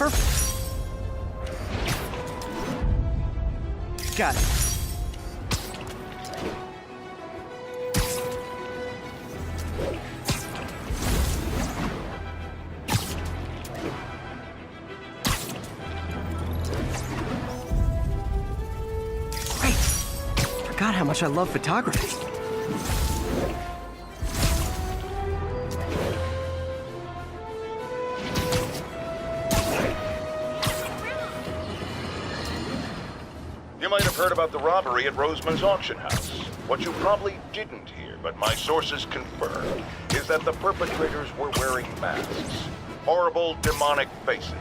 Perfect. Got it. Great. Forgot how much I love photography. You might have heard about the robbery at Roseman's auction house. What you probably didn't hear, but my sources confirmed, is that the perpetrators were wearing masks. Horrible, demonic faces.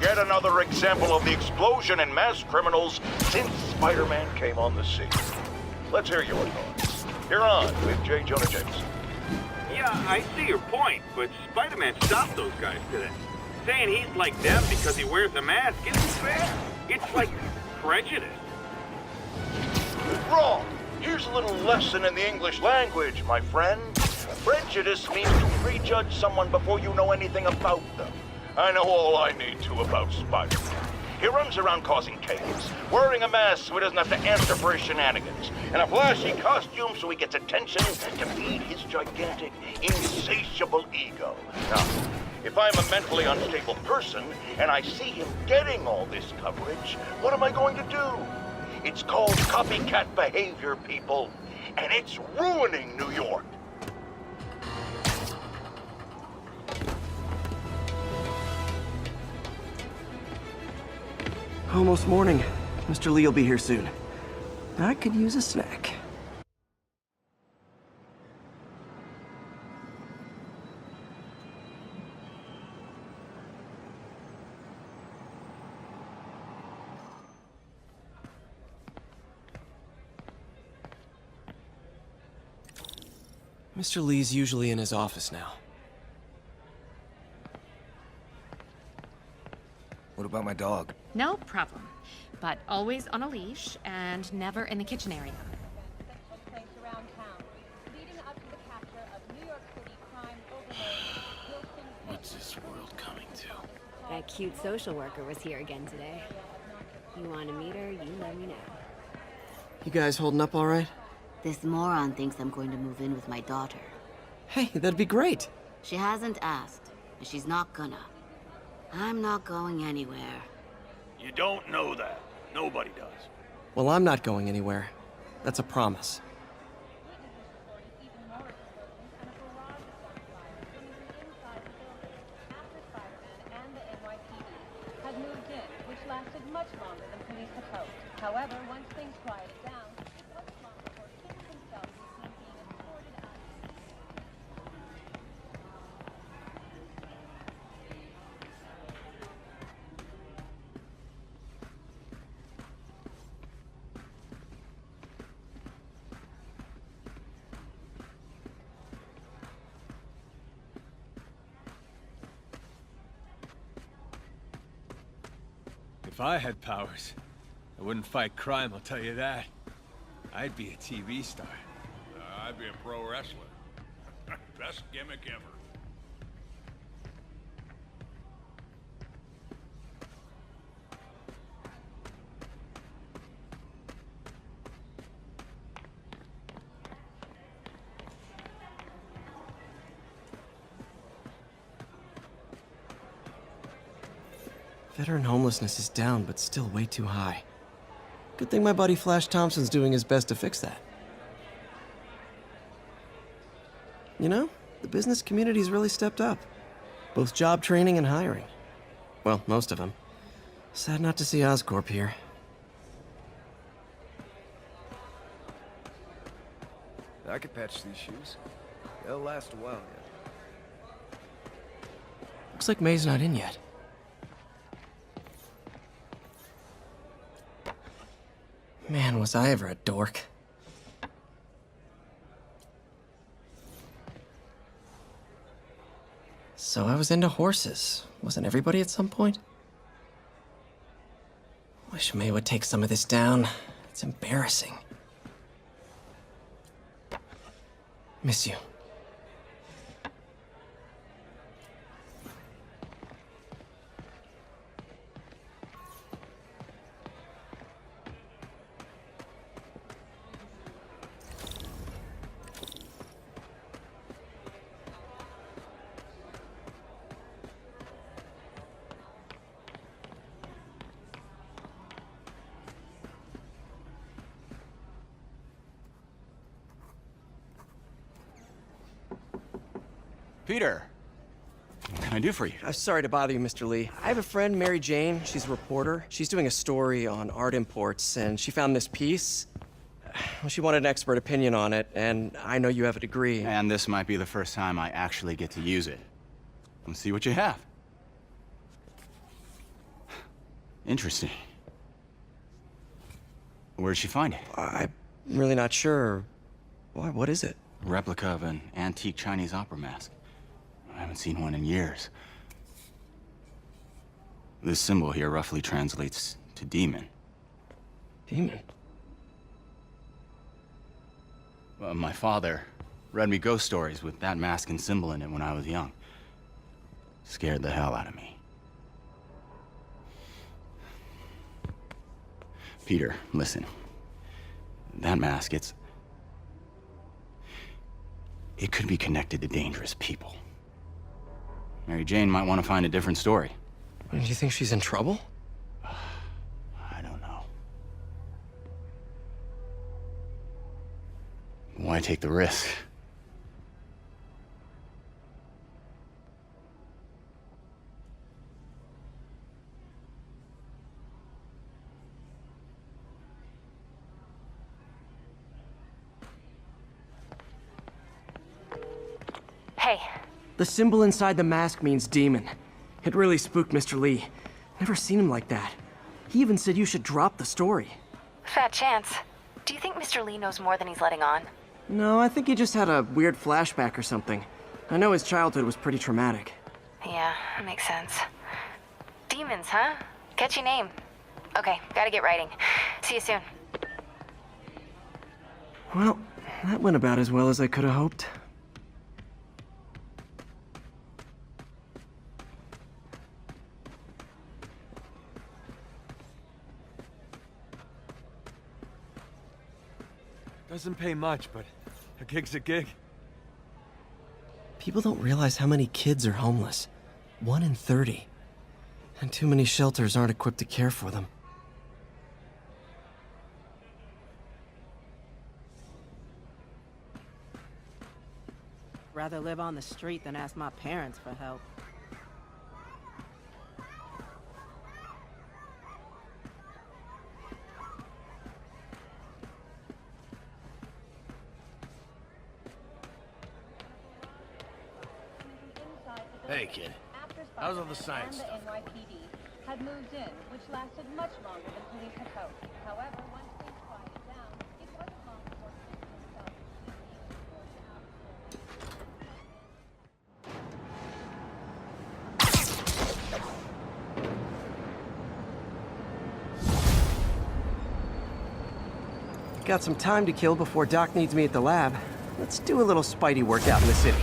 Yet another example of the explosion in mass criminals since Spider-Man came on the scene. Let's hear your thoughts. You're on with J. Jonah Jameson. Yeah, I see your point, but Spider-Man stopped those guys today. Saying he's like them because he wears a mask isn't fair. It's like prejudice. Wrong. Here's a little lesson in the English language, my friend. Prejudice means to prejudge someone before you know anything about them. I know all I need to about Spidey. He runs around causing chaos, wearing a mask so he doesn't have to answer for his shenanigans, and a flashy costume so he gets attention to feed his gigantic, insatiable ego. Now, if I'm a mentally unstable person and I see him getting all this coverage, what am I going to do? It's called copycat behavior, people, and it's ruining New York. Almost morning. Mr. Lee will be here soon. I could use a snack. Mr. Lee's usually in his office now. What about my dog? No problem. But always on a leash and never in the kitchen area. What's this world coming to? That cute social worker was here again today. You want to meet her, you let me know. You guys holding up all right? This moron thinks I'm going to move in with my daughter. Hey, that'd be great. She hasn't asked, and she's not gonna. I'm not going anywhere. You don't know that. Nobody does. Well, I'm not going anywhere. That's a promise. However, once things quieted down, what's wrong for King himself is seen being escorted out. If I had powers, I wouldn't fight crime, I'll tell you that. I'd be a TV star. I'd be a pro wrestler. Best gimmick ever. Veteran homelessness is down, but still way too high. Good thing my buddy Flash Thompson's doing his best to fix that. You know, the business community's really stepped up. Both job training and hiring. Well, most of them. Sad not to see Oscorp here. I could patch these shoes. They'll last a while yet. Looks like May's not in yet. Man, was I ever a dork. So I was into horses. Wasn't everybody at some point? Wish May would take some of this down. It's embarrassing. Miss you. Peter, what can I do for you? I'm sorry to bother you, Mr. Lee. I have a friend, Mary Jane. She's a reporter. She's doing a story on art imports, and she found this piece. Well, she wanted an expert opinion on it, and I know you have a degree. And this might be the first time I actually get to use it. Let's see what you have. Interesting. Where'd she find it? I'm really not sure. Why, what is it? A replica of an antique Chinese opera mask. I haven't seen one in years. This symbol here roughly translates to demon. Demon? My father read me ghost stories with that mask and symbol in it when I was young. Scared the hell out of me. Peter, listen. That mask, it could be connected to dangerous people. Mary Jane might want to find a different story. Do you think she's in trouble? I don't know. Why take the risk? Hey. The symbol inside the mask means demon. It really spooked Mr. Lee. Never seen him like that. He even said you should drop the story. Fat chance. Do you think Mr. Lee knows more than he's letting on? No, I think he just had a weird flashback or something. I know his childhood was pretty traumatic. Yeah, that makes sense. Demons, huh? Catchy name. Okay, gotta get writing. See you soon. Well, that went about as well as I could have hoped. Doesn't pay much, but a gig's a gig. People don't realize how many kids are homeless. 1 in 30. And too many shelters aren't equipped to care for them. Rather live on the street than ask my parents for help. Hey, kid. How's all the science stuff? The NYPD had moved in, which lasted much longer than police had hoped. However, once things quieted down, it wasn't long before police themselves Got some time to kill before Doc needs me at the lab. Let's do a little Spidey workout in the city.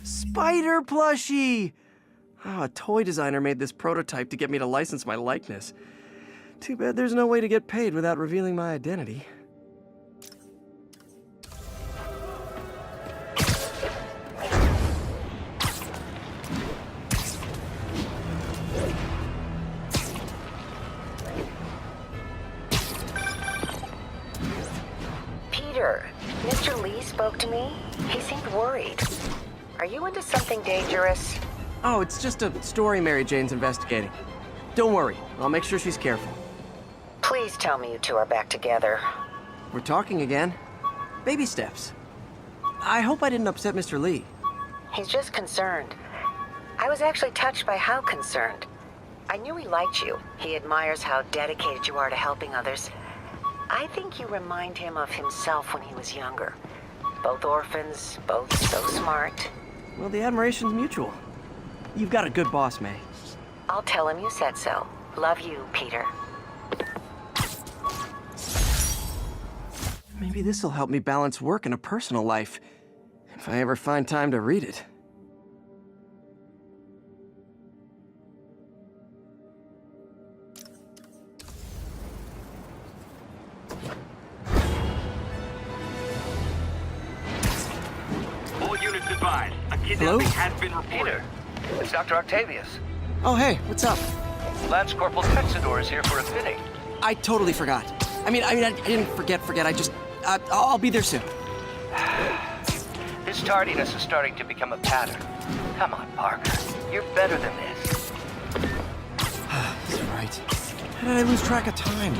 Spider plushie! Oh, a toy designer made this prototype to get me to license my likeness. Too bad there's no way to get paid without revealing my identity. Peter, Mr. Lee spoke to me. He seemed worried. Are you into something dangerous? Oh, it's just a story Mary Jane's investigating. Don't worry, I'll make sure she's careful. Please tell me you two are back together. We're talking again. Baby steps. I hope I didn't upset Mr. Lee. He's just concerned. I was actually touched by how concerned. I knew he liked you. He admires how dedicated you are to helping others. I think you remind him of himself when he was younger. Both orphans, both so smart. Well, the admiration's mutual. You've got a good boss, May. I'll tell him you said so. Love you, Peter. Maybe this'll help me balance work and a personal life, if I ever find time to read it. advised, a kidnapping has been reported. Peter, it's Dr. Octavius. Oh, hey, what's up? Lance Corporal Texador is here for a fitting. I totally forgot. I didn't forget. I'll be there soon. His tardiness is starting to become a pattern. Come on, Parker. You're better than this. That's right. How did I lose track of time?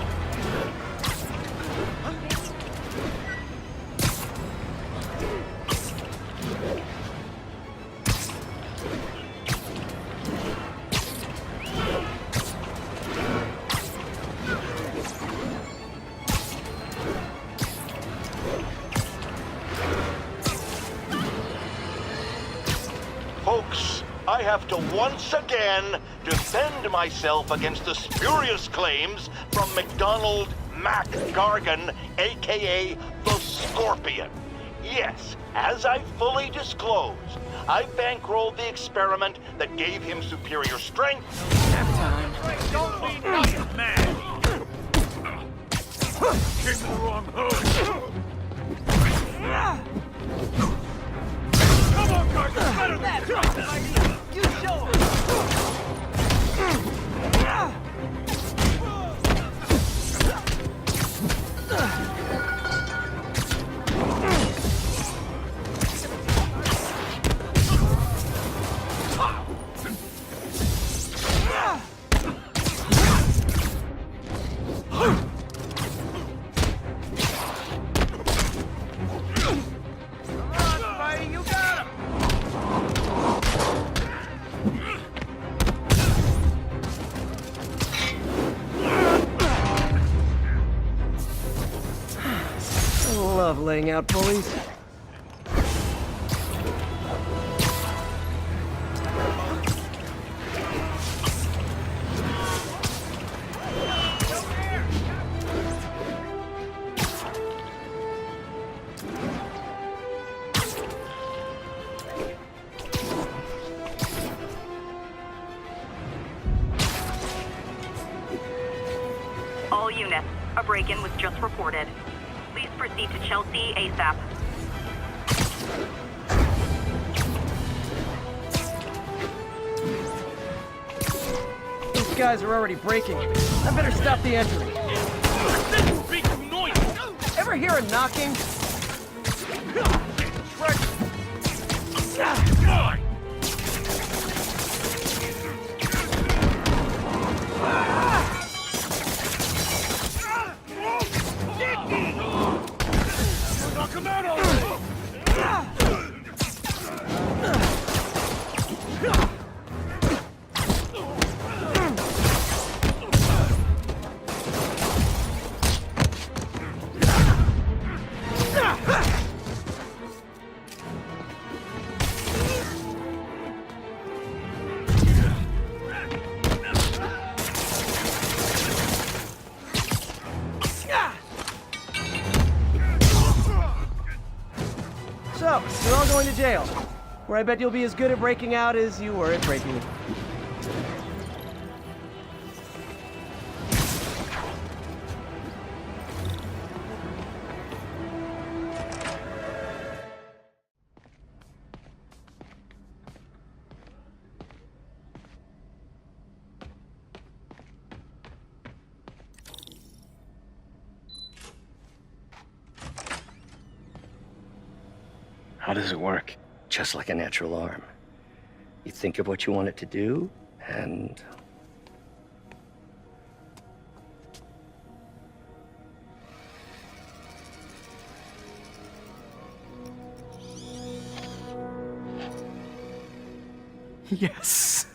Folks, I have to once again defend myself against the spurious claims from McDonald Mac Gargan, aka the Scorpion. Yes, as I fully disclosed, I bankrolled the experiment that gave him superior strength. Don't be nothing, man! Came in the wrong hood! Come on, guys, it's better than that! You show him! Love laying out bullies. All units, a break-in was just reported. Please proceed to Chelsea ASAP. These guys are already breaking. I better stop the entry. Ever hear a knocking? Come out already! So, you're all going to jail, where I bet you'll be as good at breaking out as you were at breaking in. How does it work? Just like a natural arm. You think of what you want it to do, and... Yes.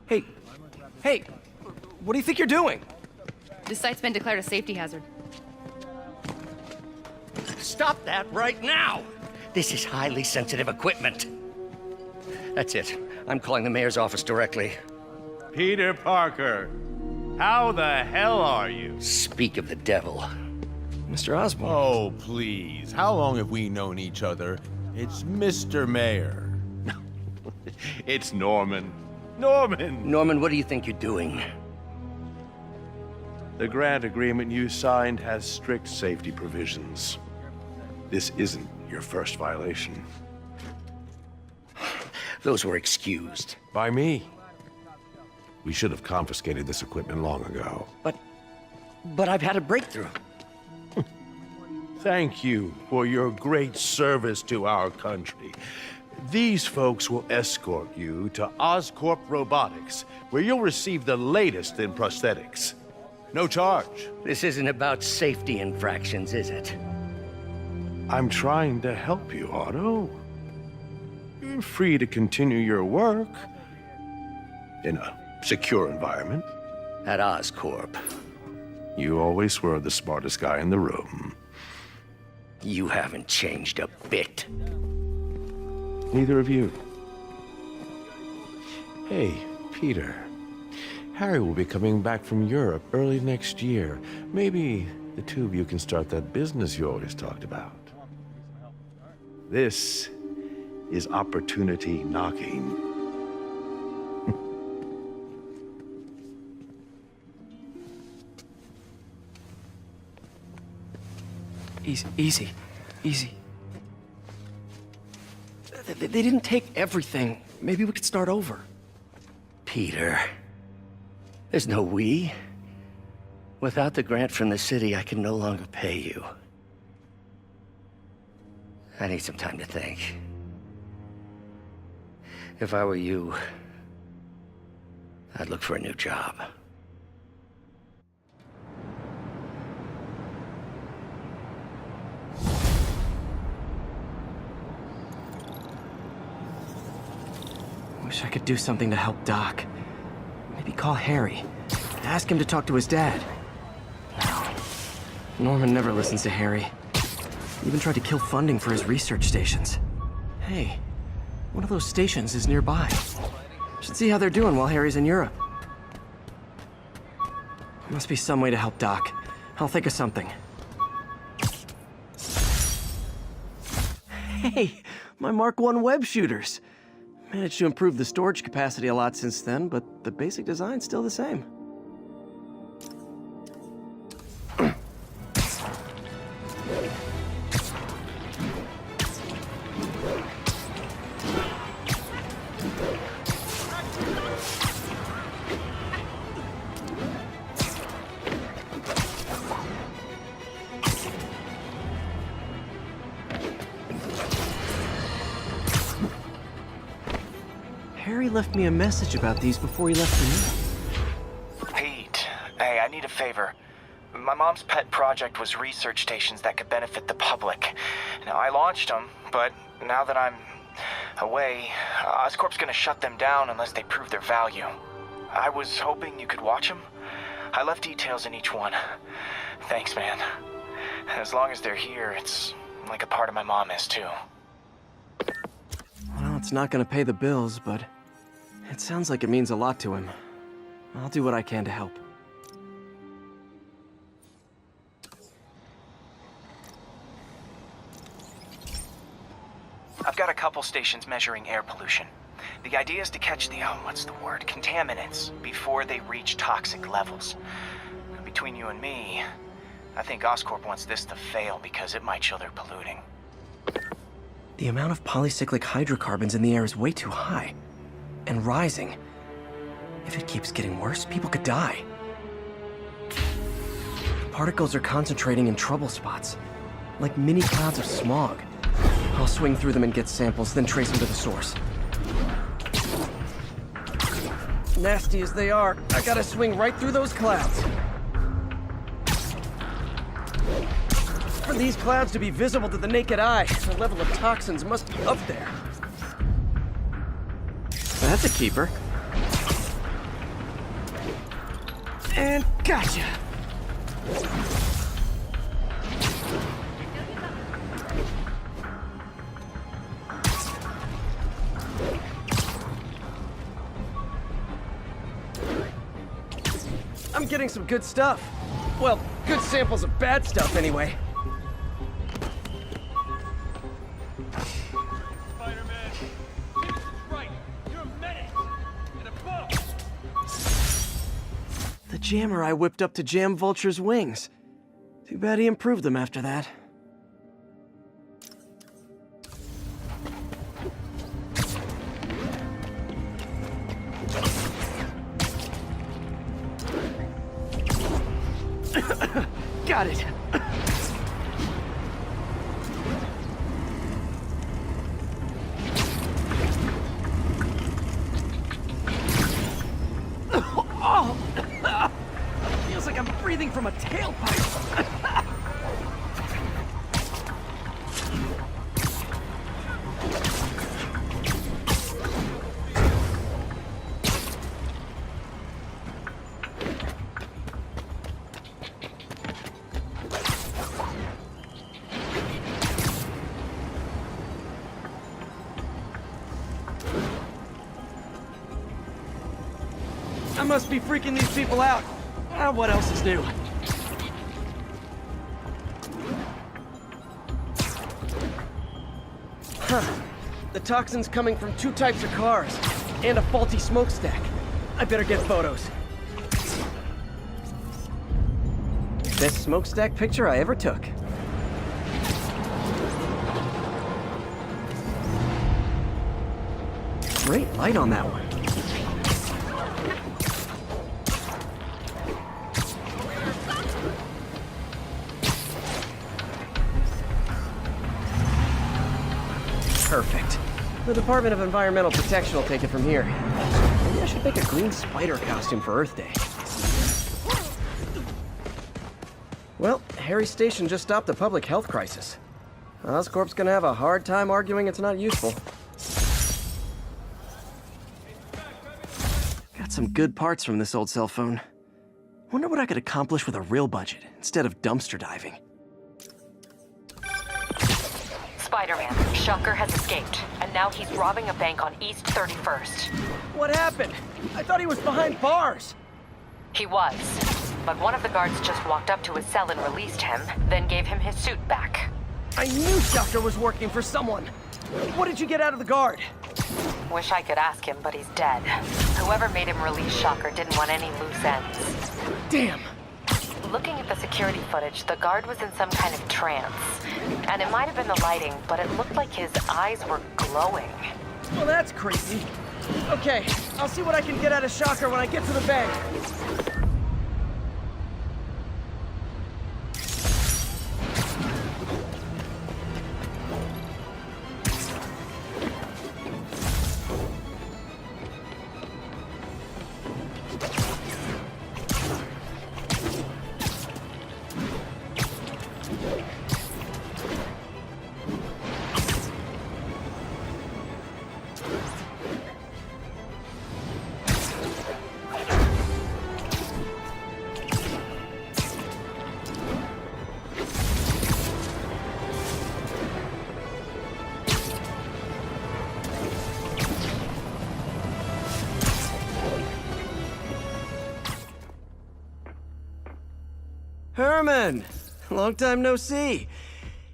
Hey, what do you think you're doing? This site's been declared a safety hazard. Stop that right now! This is highly sensitive equipment. That's it. I'm calling the mayor's office directly. Peter Parker, how the hell are you? Speak of the devil. Mr. Osborn. Oh, please. How long have we known each other? It's Mr. Mayor. It's Norman. Norman! Norman, what do you think you're doing? The grant agreement you signed has strict safety provisions. This isn't your first violation. Those were excused. By me. We should have confiscated this equipment long ago. But I've had a breakthrough. Thank you for your great service to our country. These folks will escort you to Oscorp Robotics, where you'll receive the latest in prosthetics. No charge. This isn't about safety infractions, is it? I'm trying to help you, Otto. You're free to continue your work in a secure environment. At Oscorp. You always were the smartest guy in the room. You haven't changed a bit. Neither of you. Hey, Peter. Harry will be coming back from Europe early next year. Maybe the two of you can start that business you always talked about. This is opportunity knocking. Easy. They didn't take everything. Maybe we could start over. Peter. There's no we. Without the grant from the city, I can no longer pay you. I need some time to think. If I were you, I'd look for a new job. Wish I could do something to help Doc. Maybe call Harry. Ask him to talk to his dad. No. Norman never listens to Harry. Even tried to kill funding for his research stations. Hey, one of those stations is nearby. Should see how they're doing while Harry's in Europe. Must be some way to help Doc. I'll think of something. Hey, my Mark I web shooters. Managed to improve the storage capacity a lot since then, but the basic design's still the same. Harry left me a message about these before he left for me. Pete, hey, I need a favor. My mom's pet project was research stations that could benefit the public. Now, I launched them, but now that I'm away, Oscorp's gonna shut them down unless they prove their value. I was hoping you could watch them. I left details in each one. Thanks, man. As long as they're here, it's like a part of my mom is, too. Well, it's not gonna pay the bills, but it sounds like it means a lot to him. I'll do what I can to help. I've got a couple stations measuring air pollution. The idea is to catch the, contaminants before they reach toxic levels. Between you and me, I think Oscorp wants this to fail because it might show they're polluting. The amount of polycyclic hydrocarbons in the air is way too high. And rising. If it keeps getting worse, people could die. The particles are concentrating in trouble spots, like mini clouds of smog. I'll swing through them and get samples, then trace them to the source. Nasty as they are, I gotta swing right through those clouds. For these clouds to be visible to the naked eye, the level of toxins must be up there. That's a keeper. And gotcha! I'm getting some good stuff. Well, good samples of bad stuff anyway. The jammer I whipped up to jam Vulture's wings. Too bad he improved them after that. Got it. Oh! Feels like I'm breathing from a tailpipe. I must be freaking these people out. What else is new? Huh. The toxin's coming from 2 types of cars, and a faulty smokestack. I better get photos. Best smokestack picture I ever took. Great light on that one. Perfect. The Department of Environmental Protection will take it from here. Maybe I should make a green spider costume for Earth Day. Well, Harry's station just stopped a public health crisis. Oscorp's gonna have a hard time arguing it's not useful. Got some good parts from this old cell phone. Wonder what I could accomplish with a real budget instead of dumpster diving. Spider-Man, Shocker has escaped, and now he's robbing a bank on East 31st. What happened? I thought he was behind bars. He was, but one of the guards just walked up to his cell and released him, then gave him his suit back. I knew Shocker was working for someone. What did you get out of the guard? Wish I could ask him, but he's dead. Whoever made him release Shocker didn't want any loose ends. Damn. Looking at the security footage, the guard was in some kind of trance. And it might have been the lighting, but it looked like his eyes were glowing. Well, that's creepy. Okay, I'll see what I can get out of Shocker when I get to the bank. Herman! Long time no see.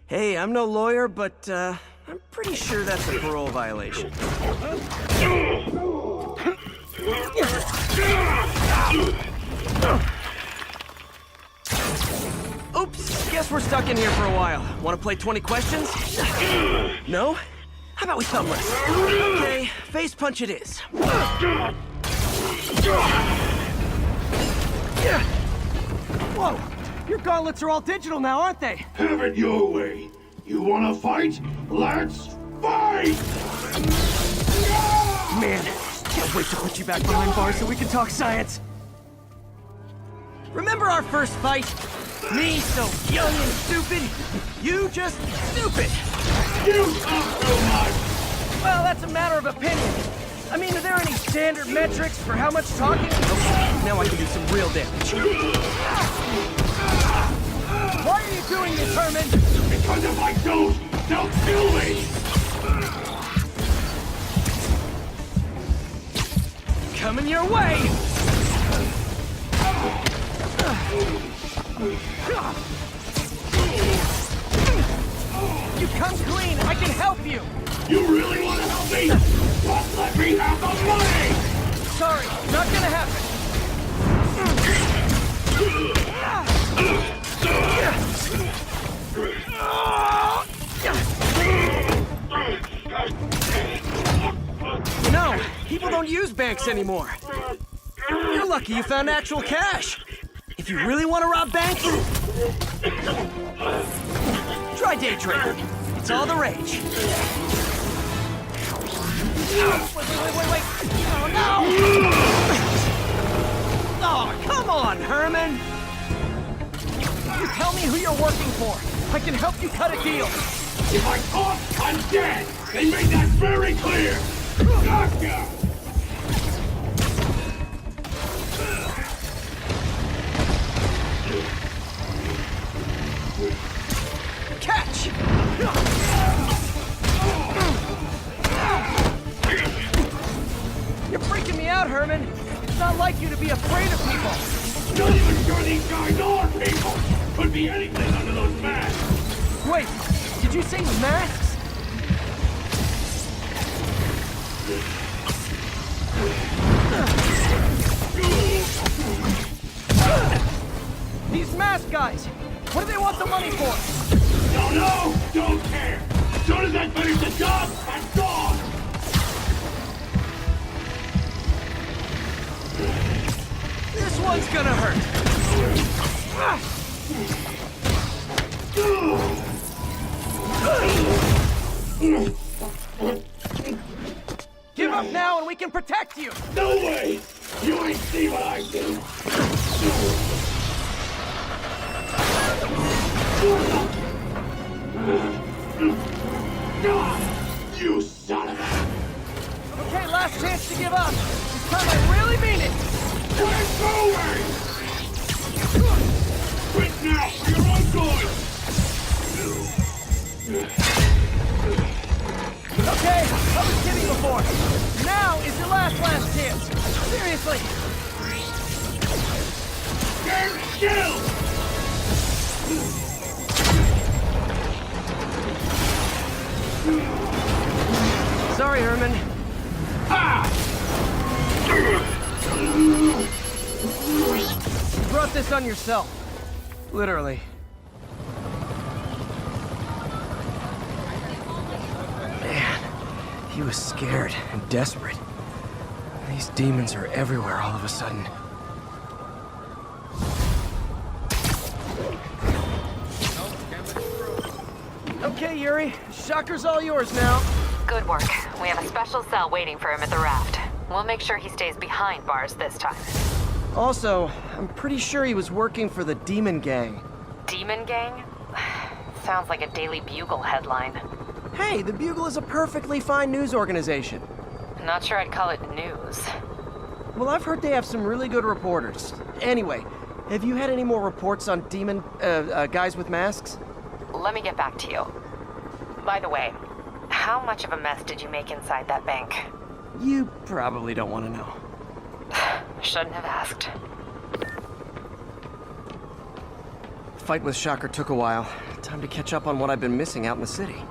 Hey, I'm no lawyer, but, I'm pretty sure that's a parole violation. Oops, guess we're stuck in here for a while. Want to play 20 questions? No? How about we thumbless? Okay, face punch it is. Whoa! Your gauntlets are all digital now, aren't they? Have it your way. You wanna fight? Let's fight! Man, can't wait to put you back behind bars so we can talk science. Remember our first fight? Me so young and stupid, you just stupid. You talk too much! Well, that's a matter of opinion. I mean, are there any standard metrics for how much talking? Okay, now I can do some real damage. Why are you doing this, Herman? Because if I don't, they'll kill me! Coming your way! You come clean, I can help you! You really want to help me? Well, let me have the money! Sorry, not gonna happen. No, people don't use banks anymore. You're lucky you found actual cash. If If you really want to rob banks, try day trading. It's all the rage. Wait. Oh, no! Oh, come on, Herman! You tell me who you're working for. I can help you cut a deal. If I talk, I'm dead! They made that very clear! Gotcha! Catch! You're freaking me out, Herman. It's not like you to be afraid of people. Not even sure these guys are people! Could be anything under those masks! Wait, did you say masks? These mask guys! What do they want the money for? Don't know! Don't care! As soon as I finish the job, I'm gone! This one's gonna hurt. Give up now and we can protect you! No way! You ain't see what I do! You son of a... Okay, last chance to give up. This time I really mean it! We're going! Quit now for your own good! Okay, I was kidding before. Now is your last chance. Seriously. Stand still! Sorry, Herman. You brought this on yourself. Literally. Man, he was scared and desperate. These demons are everywhere all of a sudden. Okay, Yuri. Shocker's all yours now. Good work. We have a special cell waiting for him at the raft. We'll make sure he stays behind bars this time. Also, I'm pretty sure he was working for the Demon Gang. Demon Gang? Sounds like a Daily Bugle headline. Hey, the Bugle is a perfectly fine news organization. Not sure I'd call it news. Well, I've heard they have some really good reporters. Anyway, have you had any more reports on demon, guys with masks? Let me get back to you. By the way, how much of a mess did you make inside that bank? You probably don't want to know. Shouldn't have asked. The fight with Shocker took a while. Time to catch up on what I've been missing out in the city.